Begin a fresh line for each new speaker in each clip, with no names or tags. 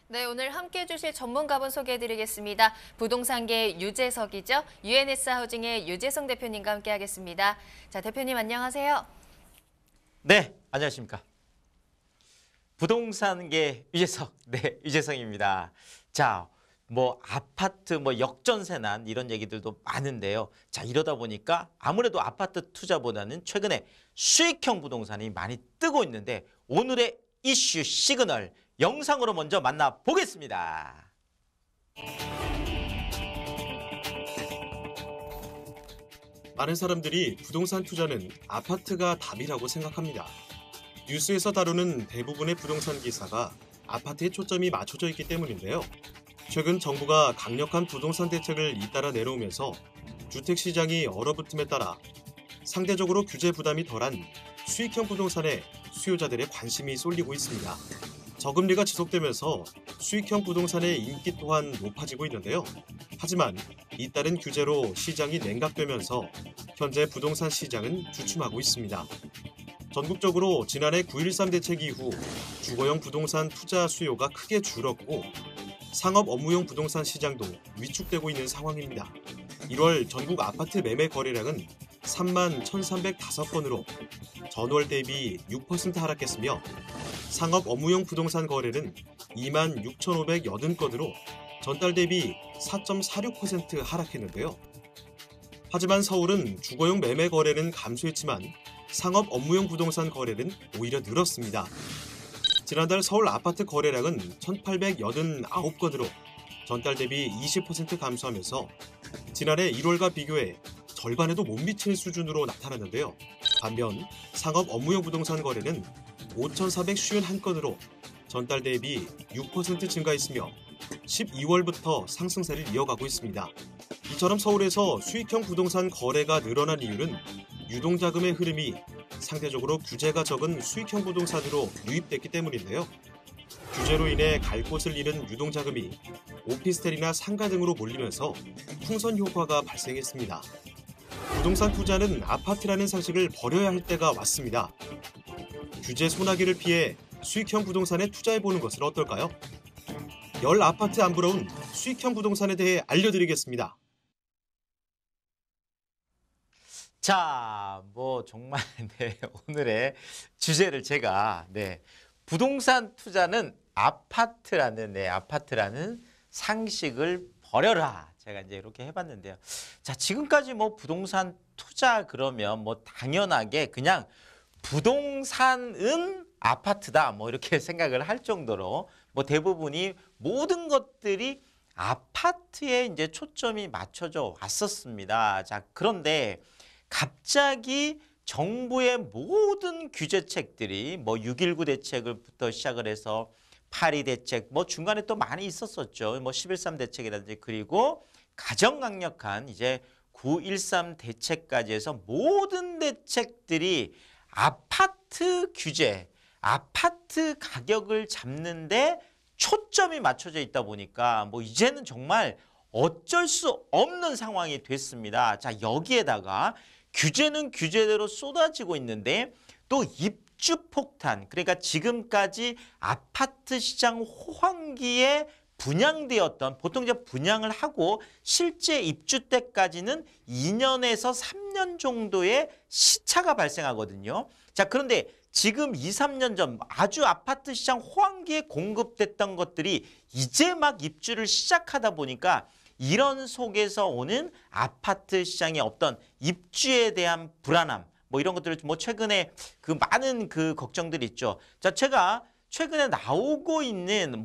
네, 오늘 함께 해주실 전문가분 소개해드리겠습니다. 부동산계 유재석이죠. UNS 하우징의 유재석 대표님과 함께하겠습니다. 자, 대표님 안녕하세요.
네, 안녕하십니까. 부동산계 유재석, 네, 유재석입니다. 자, 아파트, 역전세 난 이런 얘기들도 많은데요. 자, 이러다 보니까 아무래도 아파트 투자보다는 최근에 수익형 부동산이 많이 뜨고 있는데 오늘의 이슈 시그널 영상으로 먼저 만나보겠습니다.
많은 사람들이 부동산 투자는 아파트가 답이라고 생각합니다. 뉴스에서 다루는 대부분의 부동산 기사가 아파트에 초점이 맞춰져 있기 때문인데요. 최근 정부가 강력한 부동산 대책을 잇따라 내놓으면서 주택시장이 얼어붙음에 따라 상대적으로 규제 부담이 덜한 수익형 부동산에 수요자들의 관심이 쏠리고 있습니다. 저금리가 지속되면서 수익형 부동산의 인기 또한 높아지고 있는데요. 하지만 잇따른 규제로 시장이 냉각되면서 현재 부동산 시장은 주춤하고 있습니다. 전국적으로 지난해 9.13 대책 이후 주거용 부동산 투자 수요가 크게 줄었고 상업 업무용 부동산 시장도 위축되고 있는 상황입니다. 1월 전국 아파트 매매 거래량은 3만 1,305건으로 전월 대비 6% 하락했으며 상업 업무용 부동산 거래는 2만 6,580건으로 전달 대비 4.46% 하락했는데요. 하지만 서울은 주거용 매매 거래는 감소했지만 상업 업무용 부동산 거래는 오히려 늘었습니다. 지난달 서울 아파트 거래량은 1,889건으로 전달 대비 20% 감소하면서 지난해 1월과 비교해 절반에도 못 미칠 수준으로 나타났는데요. 반면 상업 업무용 부동산 거래는 5,451건으로 전달 대비 6% 증가했으며 12월부터 상승세를 이어가고 있습니다. 이처럼 서울에서 수익형 부동산 거래가 늘어난 이유는 유동자금의 흐름이 상대적으로 규제가 적은 수익형 부동산으로 유입됐기 때문인데요. 규제로 인해 갈 곳을 잃은 유동자금이 오피스텔이나 상가 등으로 몰리면서 풍선 효과가 발생했습니다. 부동산 투자는 아파트라는 상식을 버려야 할 때가 왔습니다. 규제 소나기를 피해 수익형 부동산에 투자해보는 것은 어떨까요? 열 아파트 안 부러운 수익형 부동산에 대해 알려드리겠습니다.
자, 정말 네, 오늘의 주제를 제가 부동산 투자는 아파트라는 상식을 버려라. 제가 이제 이렇게 해봤는데요. 자, 지금까지 부동산 투자 그러면 당연하게 그냥 부동산은 아파트다. 이렇게 생각을 할 정도로 대부분이 모든 것들이 아파트에 이제 초점이 맞춰져 왔었습니다. 자, 그런데 갑자기 정부의 모든 규제책들이 6.19 대책을부터 시작을 해서 8.2 대책, 중간에 또 많이 있었었죠. 11.3 대책이라든지 그리고 가장 강력한 이제 9.13 대책까지 해서 모든 대책들이 아파트 규제, 아파트 가격을 잡는데 초점이 맞춰져 있다 보니까 이제는 정말 어쩔 수 없는 상황이 됐습니다. 자, 여기에다가 규제는 규제대로 쏟아지고 있는데 또 입주 폭탄, 그러니까 지금까지 아파트 시장 호황기에 분양되었던, 보통 이제 분양을 하고 실제 입주 때까지는 2년에서 3년 정도의 시차가 발생하거든요. 자, 그런데 지금 2, 3년 전 아주 아파트 시장 호황기에 공급됐던 것들이 이제 막 입주를 시작하다 보니까 이런 속에서 오는 아파트 시장의 어떤 입주에 대한 불안함, 이런 것들을 최근에 많은 걱정들이 있죠. 자, 제가 최근에 나오고 있는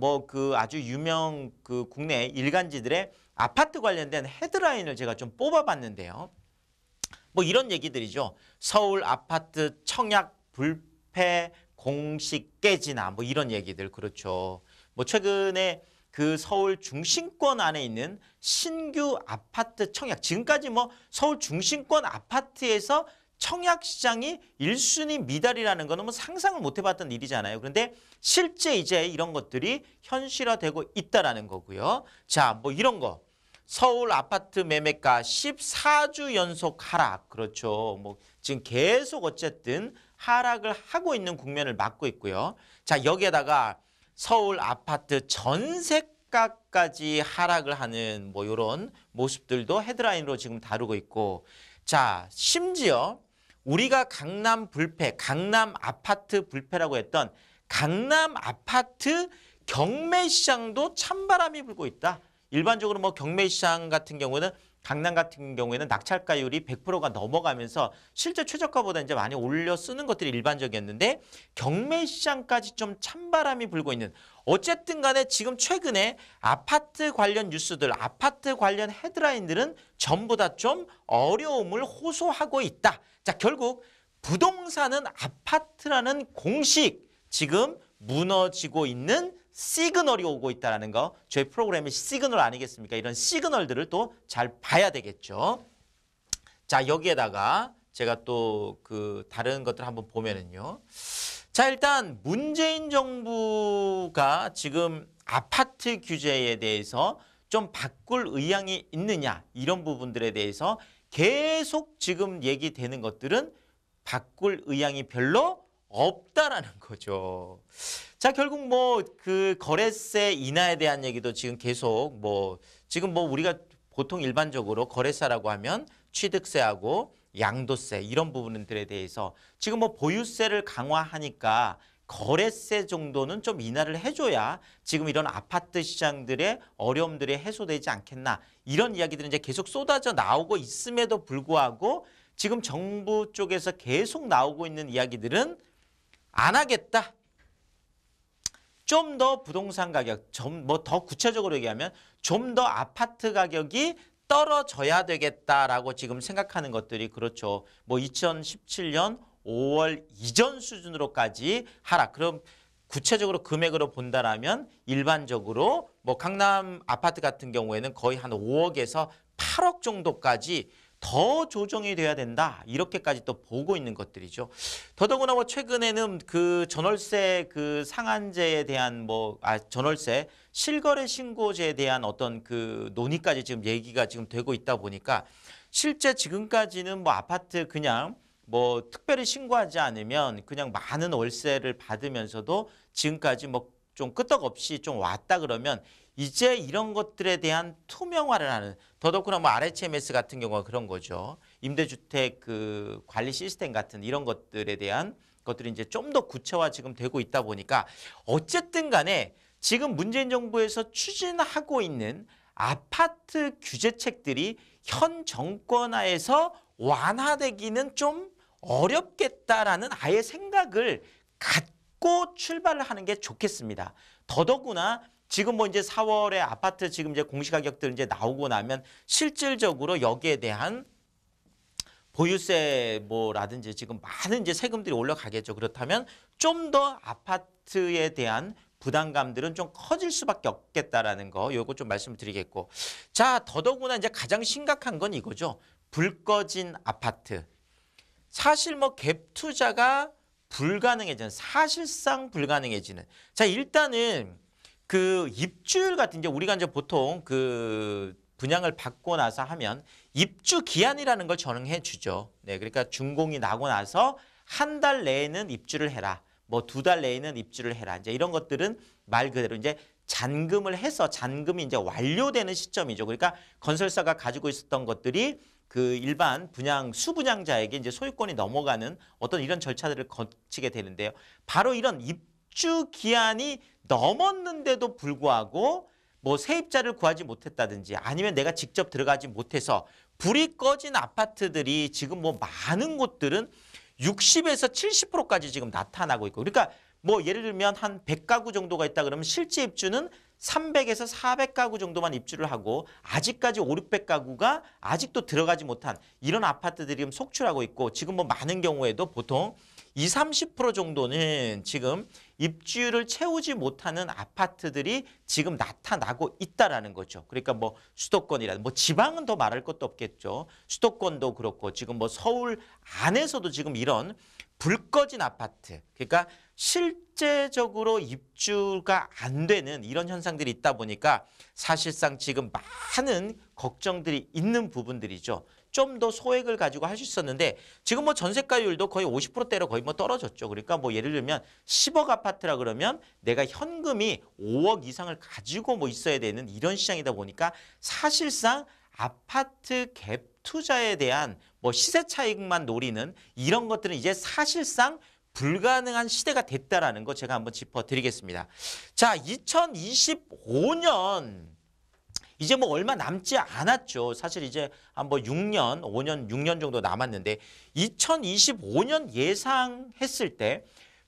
아주 유명 국내 일간지들의 아파트 관련된 헤드라인을 제가 좀 뽑아봤는데요. 이런 얘기들이죠. 서울 아파트 청약 불패 공식 깨지나 이런 얘기들, 그렇죠. 최근에 서울 중심권 안에 있는 신규 아파트 청약, 지금까지 서울 중심권 아파트에서 청약 시장이 1순위 미달이라는 거는 상상을 못 해봤던 일이잖아요. 그런데 실제 이제 이런 것들이 현실화되고 있다라는 거고요. 자, 이런 거. 서울 아파트 매매가 14주 연속 하락. 그렇죠. 지금 계속 어쨌든 하락을 하고 있는 국면을 맞고 있고요. 자, 여기에다가 서울 아파트 전세가까지 하락을 하는 뭐 이런 모습들도 헤드라인으로 지금 다루고 있고, 자, 심지어 우리가 강남 불패, 강남 아파트 불패라고 했던 강남 아파트 경매시장도 찬바람이 불고 있다. 일반적으로 뭐 경매시장 같은 경우는 강남 같은 경우에는 낙찰가율이 100%가 넘어가면서 실제 최저가보다 이제 많이 올려 쓰는 것들이 일반적이었는데 경매시장까지 좀 찬바람이 불고 있는, 어쨌든 간에 지금 최근에 아파트 관련 뉴스들, 아파트 관련 헤드라인들은 전부 다 좀 어려움을 호소하고 있다. 자, 결국 부동산은 아파트라는 공식 지금 무너지고 있는 시그널이 오고 있다는 거, 저희 프로그램의 시그널 아니겠습니까? 이런 시그널들을 또 잘 봐야 되겠죠. 자, 여기에다가 제가 또 그 다른 것들 한번 보면은요. 자, 일단 문재인 정부가 지금 아파트 규제에 대해서 좀 바꿀 의향이 있느냐, 이런 부분들에 대해서 계속 지금 얘기되는 것들은 바꿀 의향이 별로 없다라는 거죠. 자, 결국 뭐 그 거래세 인하에 대한 얘기도 지금 계속 지금 우리가 보통 일반적으로 거래세라고 하면 취득세하고 양도세 이런 부분들에 대해서 지금 보유세를 강화하니까 거래세 정도는 좀 인하를 해줘야 지금 이런 아파트 시장들의 어려움들이 해소되지 않겠나, 이런 이야기들은 이제 계속 쏟아져 나오고 있음에도 불구하고 지금 정부 쪽에서 계속 나오고 있는 이야기들은 안 하겠다. 좀 더 부동산 가격, 더 구체적으로 얘기하면 좀 더 아파트 가격이 떨어져야 되겠다라고 지금 생각하는 것들이, 그렇죠. 2017년 5월 이전 수준으로까지 하라. 그럼 구체적으로 금액으로 본다라면 일반적으로 강남 아파트 같은 경우에는 거의 한 5억에서 8억 정도까지 더 조정이 돼야 된다. 이렇게까지 또 보고 있는 것들이죠. 더더구나 최근에는 그 전월세 그 상한제에 대한 전월세 실거래 신고제에 대한 어떤 그 논의까지 지금 얘기가 지금 되고 있다 보니까 실제 지금까지는 아파트 그냥 특별히 신고하지 않으면 그냥 많은 월세를 받으면서도 지금까지 좀 끄떡없이 좀 왔다 그러면 이제 이런 것들에 대한 투명화를 하는, 더더구나 RHMS 같은 경우가 그런 거죠. 임대주택 그 관리 시스템 같은 이런 것들에 대한 것들이 이제 좀 더 구체화 지금 되고 있다 보니까 어쨌든 간에 지금 문재인 정부에서 추진하고 있는 아파트 규제책들이 현 정권하에서 완화되기는 좀 어렵겠다라는 아예 생각을 갖고 출발을 하는 게 좋겠습니다. 더더구나 지금 이제 4월에 아파트 지금 이제 공시가격들 이제 나오고 나면 실질적으로 여기에 대한 보유세 라든지 지금 많은 이제 세금들이 올라가겠죠. 그렇다면 좀 더 아파트에 대한 부담감들은 좀 커질 수밖에 없겠다라는 거, 요거 좀 말씀을 드리겠고. 자, 더더구나 이제 가장 심각한 건 이거죠. 불 꺼진 아파트. 사실 갭 투자가 불가능해지는, 사실상 불가능해지는. 자, 일단은 그 입주율 같은, 이제 우리가 이제 보통 그 분양을 받고 나서 하면 입주 기한이라는 걸 정해 주죠. 네, 그러니까 준공이 나고 나서 한 달 내에는 입주를 해라. 2달 내에는 입주를 해라. 이제 이런 것들은 말 그대로 이제 잔금을 해서 잔금이 이제 완료되는 시점이죠. 그러니까 건설사가 가지고 있었던 것들이 그 일반 수분양자에게 이제 소유권이 넘어가는 어떤 이런 절차들을 거치게 되는데요. 바로 이런 입주 기한이 넘었는데도 불구하고 세입자를 구하지 못했다든지 아니면 내가 직접 들어가지 못해서 불이 꺼진 아파트들이 지금 많은 곳들은 60에서 70%까지 지금 나타나고 있고, 그러니까 예를 들면 한 100가구 정도가 있다 그러면 실제 입주는 300에서 400가구 정도만 입주를 하고 아직까지 5, 600가구가 아직도 들어가지 못한 이런 아파트들이 지금 속출하고 있고, 지금 많은 경우에도 보통 20, 30% 정도는 지금 입주율을 채우지 못하는 아파트들이 지금 나타나고 있다라는 거죠. 그러니까 수도권이라든 지방은 더 말할 것도 없겠죠. 수도권도 그렇고 지금 서울 안에서도 지금 이런 불 꺼진 아파트, 그러니까 실제적으로 입주가 안 되는 이런 현상들이 있다 보니까 사실상 지금 많은 걱정들이 있는 부분들이죠. 좀 더 소액을 가지고 할 수 있었는데 지금 뭐 전세가율도 거의 50%대로 거의 뭐 떨어졌죠. 그러니까 뭐 예를 들면 10억 아파트라 그러면 내가 현금이 5억 이상을 가지고 뭐 있어야 되는 이런 시장이다 보니까 사실상 아파트 갭 투자에 대한 뭐 시세 차익만 노리는 이런 것들은 이제 사실상 불가능한 시대가 됐다라는 거 제가 한번 짚어드리겠습니다. 자, 2025년 이제 뭐 얼마 남지 않았죠. 사실 이제 한 뭐 6년, 5년, 6년 정도 남았는데 2025년 예상했을 때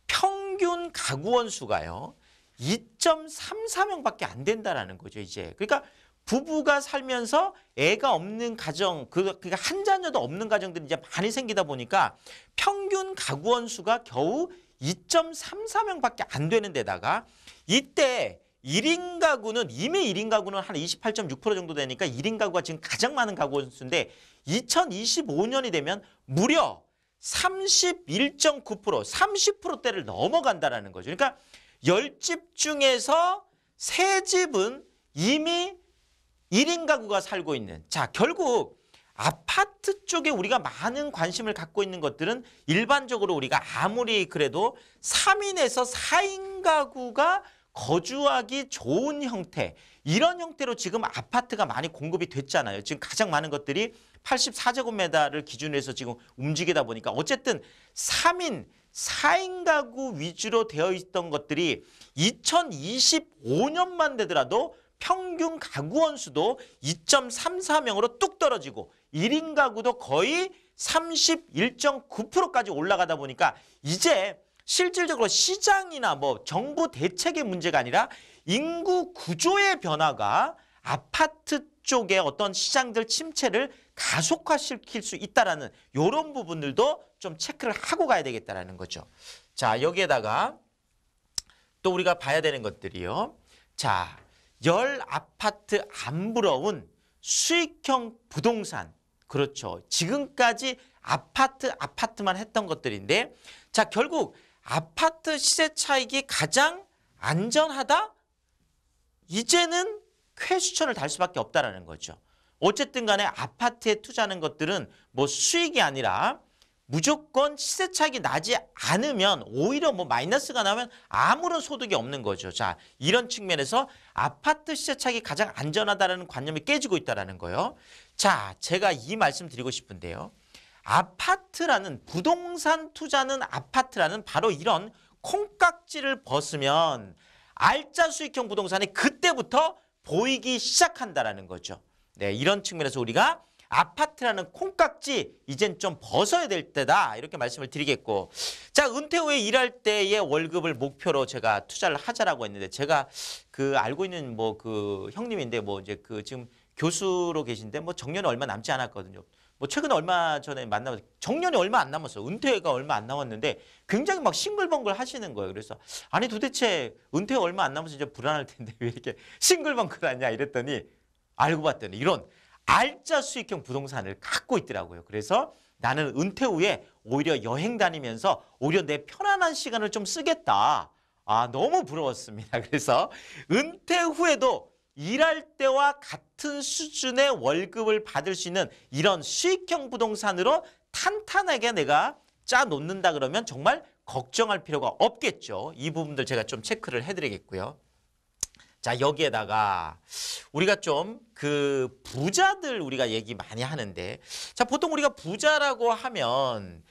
평균 가구원 수가요. 2.34명밖에 안 된다라는 거죠, 이제. 그러니까 부부가 살면서 애가 없는 가정, 그러니까 한 자녀도 없는 가정들이 이제 많이 생기다 보니까 평균 가구원 수가 겨우 2.34명밖에 안 되는 데다가 이때 1인 가구는 이미 1인 가구는 한 28.6% 정도 되니까 1인 가구가 지금 가장 많은 가구 수인데 2025년이 되면 무려 31.9% 30%대를 넘어간다라는 거죠. 그러니까 10집 중에서 3집은 이미 1인 가구가 살고 있는. 자, 결국 아파트 쪽에 우리가 많은 관심을 갖고 있는 것들은 일반적으로 우리가 아무리 그래도 3인에서 4인 가구가 거주하기 좋은 형태, 이런 형태로 지금 아파트가 많이 공급이 됐잖아요. 지금 가장 많은 것들이 84제곱미터를 기준으로 해서 지금 움직이다 보니까 어쨌든 3인, 4인 가구 위주로 되어 있던 것들이 2025년만 되더라도 평균 가구원 수도 2.34명으로 뚝 떨어지고 1인 가구도 거의 31.9%까지 올라가다 보니까 이제 실질적으로 시장이나 뭐 정부 대책의 문제가 아니라 인구 구조의 변화가 아파트 쪽의 어떤 시장들 침체를 가속화시킬 수 있다라는 이런 부분들도 좀 체크를 하고 가야 되겠다라는 거죠. 자, 여기에다가 또 우리가 봐야 되는 것들이요. 자, 열 아파트 안 부러운 수익형 부동산. 그렇죠. 지금까지 아파트만 했던 것들인데 자, 결국 아파트 시세 차익이 가장 안전하다? 이제는 쾌수천을 달 수밖에 없다라는 거죠. 어쨌든 간에 아파트에 투자하는 것들은 뭐 수익이 아니라 무조건 시세 차익이 나지 않으면 오히려 뭐 마이너스가 나면 아무런 소득이 없는 거죠. 자, 이런 측면에서 아파트 시세 차익이 가장 안전하다는 관념이 깨지고 있다는 거예요. 자, 제가 이 말씀 드리고 싶은데요. 아파트라는 부동산 투자는 아파트라는 바로 이런 콩깍지를 벗으면 알짜 수익형 부동산이 그때부터 보이기 시작한다라는 거죠. 네, 이런 측면에서 우리가 아파트라는 콩깍지 이젠 좀 벗어야 될 때다 이렇게 말씀을 드리겠고 자 은퇴 후에 일할 때의 월급을 목표로 제가 투자를 하자라고 했는데 제가 그 알고 있는 뭐 그 형님인데 뭐 이제 그 지금 교수로 계신데 뭐 정년이 얼마 남지 않았거든요. 뭐 최근에 얼마 전에 만나서 정년이 얼마 안 남았어요. 은퇴가 얼마 안 남았는데 굉장히 막 싱글벙글 하시는 거예요. 그래서 아니 도대체 은퇴 얼마 안 남아서 이제 불안할 텐데 왜 이렇게 싱글벙글 하냐 이랬더니 알고 봤더니 이런 알짜 수익형 부동산을 갖고 있더라고요. 그래서 나는 은퇴 후에 오히려 여행 다니면서 오히려 내 편안한 시간을 좀 쓰겠다. 아, 너무 부러웠습니다. 그래서 은퇴 후에도 일할 때와 같은 수준의 월급을 받을 수 있는 이런 수익형 부동산으로 탄탄하게 내가 짜놓는다 그러면 정말 걱정할 필요가 없겠죠. 이 부분들 제가 좀 체크를 해드리겠고요. 자, 여기에다가 우리가 좀 그 부자들 우리가 얘기 많이 하는데 자, 보통 우리가 부자라고 하면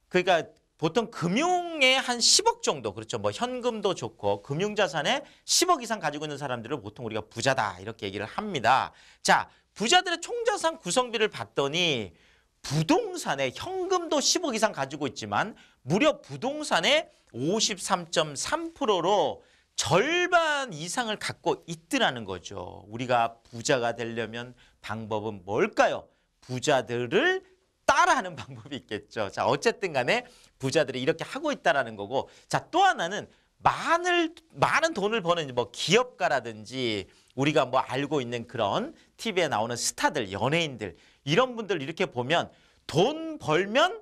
그러니까 보통 금융에 한 10억 정도 그렇죠. 뭐 현금도 좋고 금융자산에 10억 이상 가지고 있는 사람들을 보통 우리가 부자다 이렇게 얘기를 합니다. 자, 부자들의 총자산 구성비를 봤더니 부동산에 현금도 10억 이상 가지고 있지만 무려 부동산의 53.3%로 절반 이상을 갖고 있더라는 거죠. 우리가 부자가 되려면 방법은 뭘까요? 부자들을 따라하는 방법이 있겠죠. 자, 어쨌든 간에 부자들이 이렇게 하고 있다라는 거고 자, 또 하나는 많은 돈을 버는 뭐 기업가라든지 우리가 뭐 알고 있는 그런 TV에 나오는 스타들, 연예인들 이런 분들 이렇게 보면 돈 벌면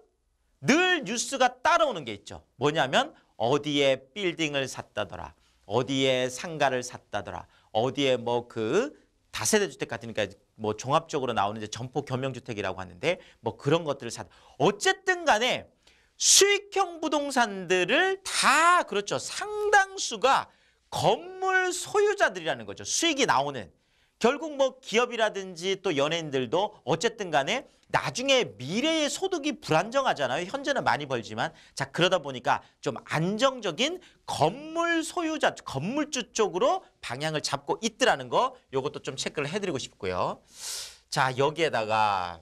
늘 뉴스가 따라오는 게 있죠. 뭐냐면 어디에 빌딩을 샀다더라. 어디에 상가를 샀다더라. 어디에 뭐 그 다세대 주택 같으니까 뭐 종합적으로 나오는 이제 점포 겸용주택이라고 하는데 뭐 그런 것들을 어쨌든 간에 수익형 부동산들을 다 그렇죠. 상당수가 건물 소유자들이라는 거죠. 수익이 나오는. 결국 뭐 기업이라든지 또 연예인들도 어쨌든 간에 나중에 미래의 소득이 불안정하잖아요. 현재는 많이 벌지만. 자, 그러다 보니까 좀 안정적인 건물 소유자, 건물주 쪽으로 방향을 잡고 있더라는 거 요것도 좀 체크를 해드리고 싶고요. 자, 여기에다가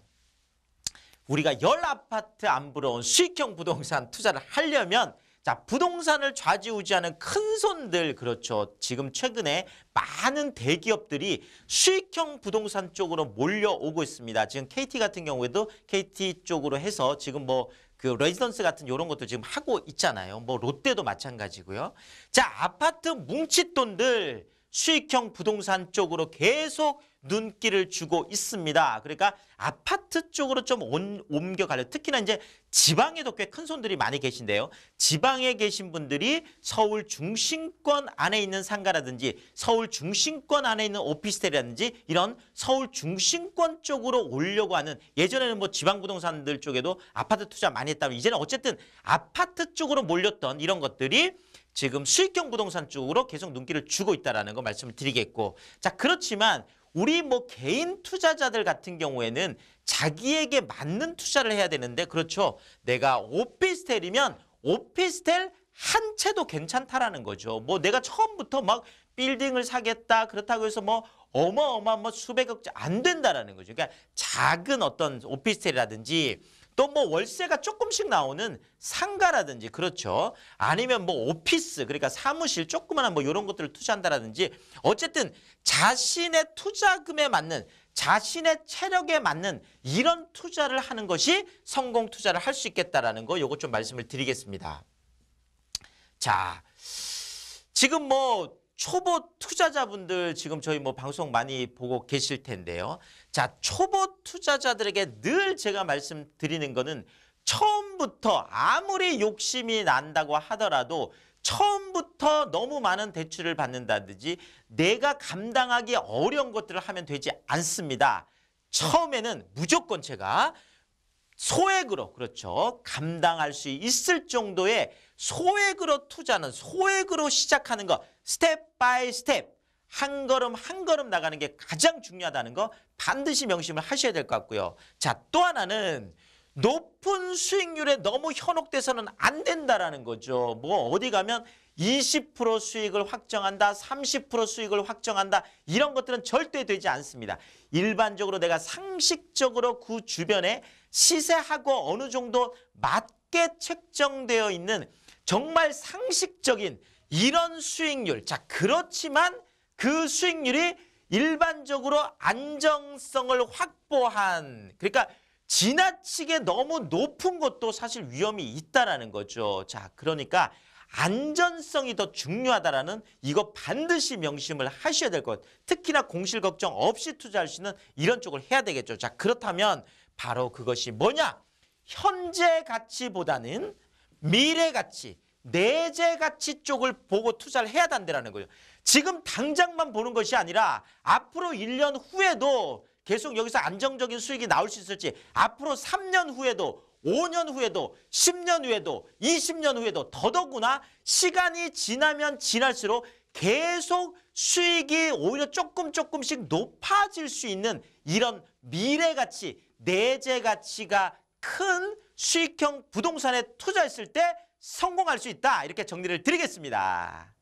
우리가 10아파트 안 부러운 수익형 부동산 투자를 하려면 자, 부동산을 좌지우지하는 큰 손들, 그렇죠. 지금 최근에 많은 대기업들이 수익형 부동산 쪽으로 몰려오고 있습니다. 지금 KT 같은 경우에도 KT 쪽으로 해서 지금 뭐 그 레지던스 같은 이런 것도 지금 하고 있잖아요. 뭐 롯데도 마찬가지고요. 자, 아파트 뭉칫돈들 수익형 부동산 쪽으로 계속 눈길을 주고 있습니다. 그러니까 아파트 쪽으로 좀 옮겨가려. 특히나 이제 지방에도 꽤 큰 손들이 많이 계신데요. 지방에 계신 분들이 서울 중심권 안에 있는 상가라든지 서울 중심권 안에 있는 오피스텔이라든지 이런 서울 중심권 쪽으로 오려고 하는, 예전에는 뭐 지방 부동산들 쪽에도 아파트 투자 많이 했다면 이제는 어쨌든 아파트 쪽으로 몰렸던 이런 것들이 지금 수익형 부동산 쪽으로 계속 눈길을 주고 있다는 거 말씀을 드리겠고, 자, 그렇지만 우리 뭐 개인 투자자들 같은 경우에는 자기에게 맞는 투자를 해야 되는데, 그렇죠. 내가 오피스텔이면 오피스텔 한 채도 괜찮다라는 거죠. 뭐 내가 처음부터 막 빌딩을 사겠다 그렇다고 해서 뭐 어마어마한 뭐 수백억짜리 안 된다라는 거죠. 그러니까 작은 어떤 오피스텔이라든지 또 뭐 월세가 조금씩 나오는 상가라든지, 그렇죠. 아니면 뭐 오피스, 그러니까 사무실 조그마한 뭐 이런 것들을 투자한다라든지, 어쨌든 자신의 투자금에 맞는, 자신의 체력에 맞는 이런 투자를 하는 것이 성공 투자를 할 수 있겠다라는 거 요거 좀 말씀을 드리겠습니다. 자, 지금 뭐 초보 투자자분들 지금 저희 뭐 방송 많이 보고 계실 텐데요. 자, 초보 투자자들에게 늘 제가 말씀드리는 거는 처음부터 아무리 욕심이 난다고 하더라도 처음부터 너무 많은 대출을 받는다든지 내가 감당하기 어려운 것들을 하면 되지 않습니다. 처음에는 무조건 제가 소액으로, 그렇죠, 감당할 수 있을 정도의 소액으로 투자는, 소액으로 시작하는 거, 스텝 바이 스텝, 한 걸음 한 걸음 나가는 게 가장 중요하다는 거 반드시 명심을 하셔야 될 것 같고요. 자, 또 하나는 높은 수익률에 너무 현혹돼서는 안 된다라는 거죠. 뭐 어디 가면 20% 수익을 확정한다, 30% 수익을 확정한다, 이런 것들은 절대 되지 않습니다. 일반적으로 내가 상식적으로 그 주변에 시세하고 어느 정도 맞게 책정되어 있는 정말 상식적인 이런 수익률. 자, 그렇지만 그 수익률이 일반적으로 안정성을 확보한, 그러니까 지나치게 너무 높은 것도 사실 위험이 있다라는 거죠. 자, 그러니까 안전성이 더 중요하다라는 이거 반드시 명심을 하셔야 될 것. 특히나 공실 걱정 없이 투자할 수 있는 이런 쪽을 해야 되겠죠. 자, 그렇다면 바로 그것이 뭐냐? 현재 가치보다는 미래 가치, 내재 가치 쪽을 보고 투자를 해야 된다는 거예요. 지금 당장만 보는 것이 아니라 앞으로 1년 후에도 계속 여기서 안정적인 수익이 나올 수 있을지, 앞으로 3년 후에도, 5년 후에도, 10년 후에도, 20년 후에도, 더더구나 시간이 지나면 지날수록 계속 수익이 오히려 조금씩 높아질 수 있는 이런 미래 가치, 내재 가치가 큰 수익형 부동산에 투자했을 때 성공할 수 있다. 이렇게 정리를 드리겠습니다.